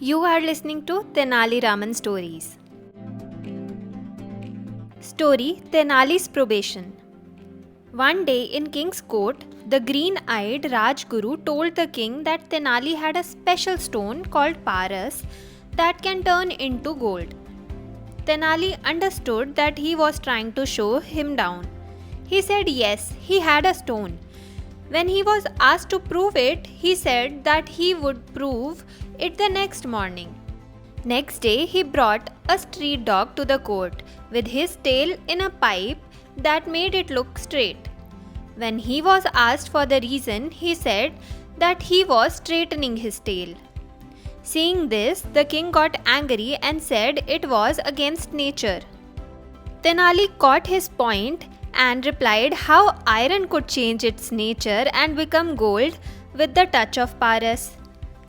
You are listening to Tenali Raman Stories. Story Tenali's Probation. One day in King's Court, the green-eyed Rajguru told the king that Tenali had a special stone called Paras that can turn into gold. Tenali understood that he was trying to show him down. He said yes, he had a stone. When he was asked to prove it, he said that he would prove it the next morning. Next day, he brought a street dog to the court with his tail in a pipe that made it look straight. When he was asked for the reason, he said that he was straightening his tail. Seeing this, the king got angry and said it was against nature. Tenali caught his point and replied how iron could change its nature and become gold with the touch of Paras.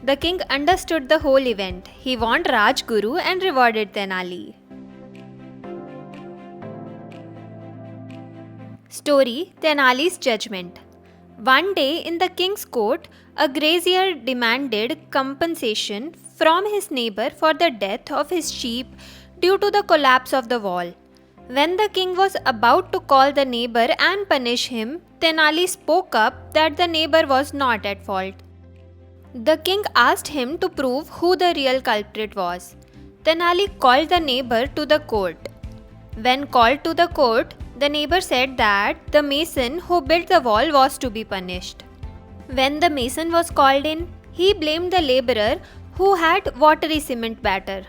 The king understood the whole event. He warned Rajguru and rewarded Tenali. Story Tenali's Judgment. One day in the king's court, a grazier demanded compensation from his neighbor for the death of his sheep due to the collapse of the wall. When the king was about to call the neighbor and punish him, Tenali spoke up that the neighbor was not at fault. The king asked him to prove who the real culprit was. Tenali called the neighbor to the court. When called to the court, the neighbor said that the mason who built the wall was to be punished. When the mason was called in, he blamed the laborer who had watery cement batter.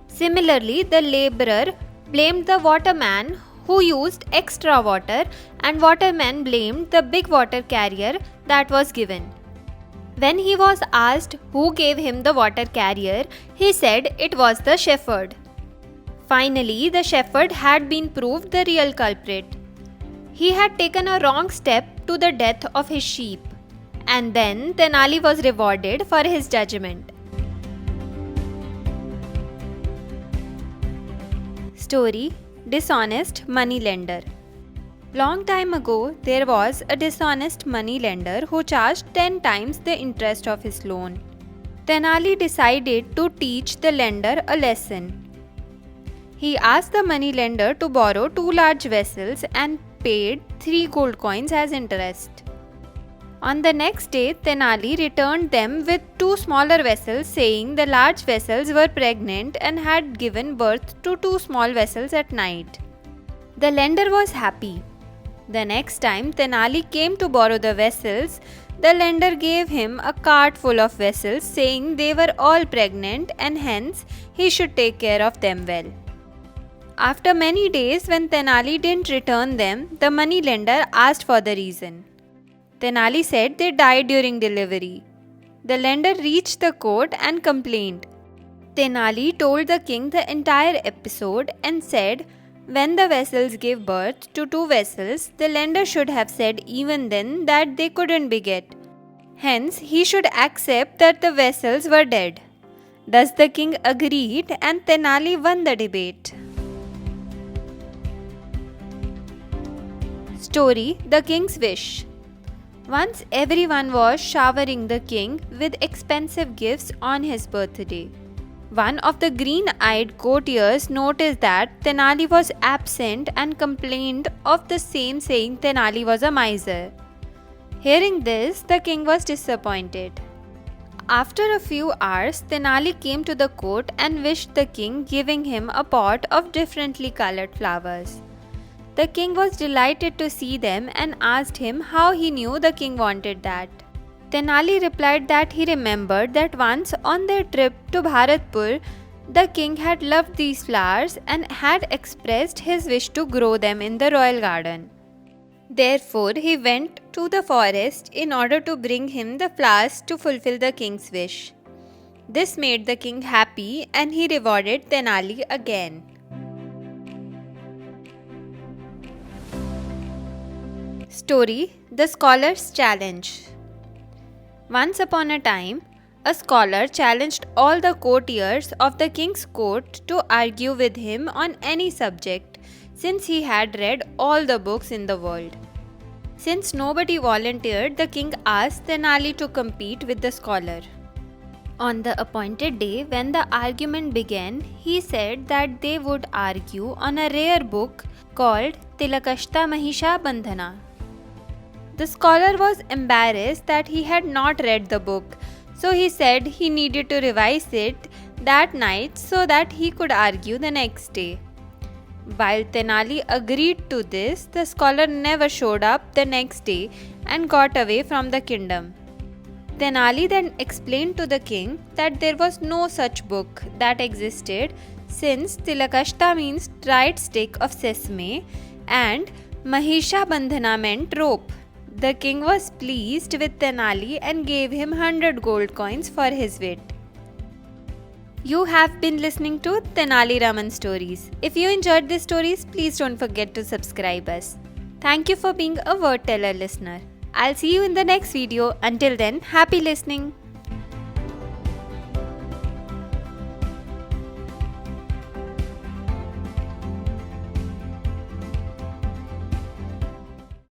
Similarly, the laborer blamed the waterman who used extra water, and waterman blamed the big water carrier that was given. When he was asked who gave him the water carrier, he said it was the shepherd. Finally, the shepherd had been proved the real culprit. He had taken a wrong step to the death of his sheep, and then Tenali was rewarded for his judgment. Story Dishonest Moneylender. Long time ago, there was a dishonest moneylender who charged 10 times the interest of his loan. Tenali decided to teach the lender a lesson. He asked the moneylender to borrow 2 large vessels and paid 3 gold coins as interest. On the next day, Tenali returned them with 2 smaller vessels, saying the large vessels were pregnant and had given birth to 2 small vessels at night. The lender was happy. The next time Tenali came to borrow the vessels, the lender gave him a cart full of vessels, saying they were all pregnant and hence he should take care of them well. After many days, when Tenali didn't return them, the moneylender asked for the reason. Tenali said they died during delivery. The lender reached the court and complained. Tenali told the king the entire episode and said, when the vessels gave birth to 2 vessels, the lender should have said even then that they couldn't beget. Hence, he should accept that the vessels were dead. Thus the king agreed and Tenali won the debate. Story The King's Wish. Once everyone was showering the king with expensive gifts on his birthday. One of the green-eyed courtiers noticed that Tenali was absent and complained of the same, saying Tenali was a miser. Hearing this, the king was disappointed. After a few hours, Tenali came to the court and wished the king, giving him a pot of differently colored flowers. The king was delighted to see them and asked him how he knew the king wanted that. Tenali replied that he remembered that once on their trip to Bharatpur, the king had loved these flowers and had expressed his wish to grow them in the royal garden. Therefore, he went to the forest in order to bring him the flowers to fulfill the king's wish. This made the king happy and he rewarded Tenali again. Story The Scholar's Challenge. Once upon a time, a scholar challenged all the courtiers of the king's court to argue with him on any subject, since he had read all the books in the world. Since nobody volunteered, the king asked Tenali to compete with the scholar. On the appointed day, when the argument began, he said that they would argue on a rare book called Tilakashta Mahisha Bandhana. The scholar was embarrassed that he had not read the book, so he said he needed to revise it that night so that he could argue the next day. While Tenali agreed to this, the scholar never showed up the next day and got away from the kingdom. Tenali then explained to the king that there was no such book that existed, since Tilakashta means dried stick of sesame and Mahisha Bandhana meant rope. The king was pleased with Tenali and gave him 100 gold coins for his wit. You have been listening to Tenali Raman Stories. If you enjoyed these stories, please don't forget to subscribe us. Thank you for being a word teller listener. I'll see you in the next video. Until then, happy listening.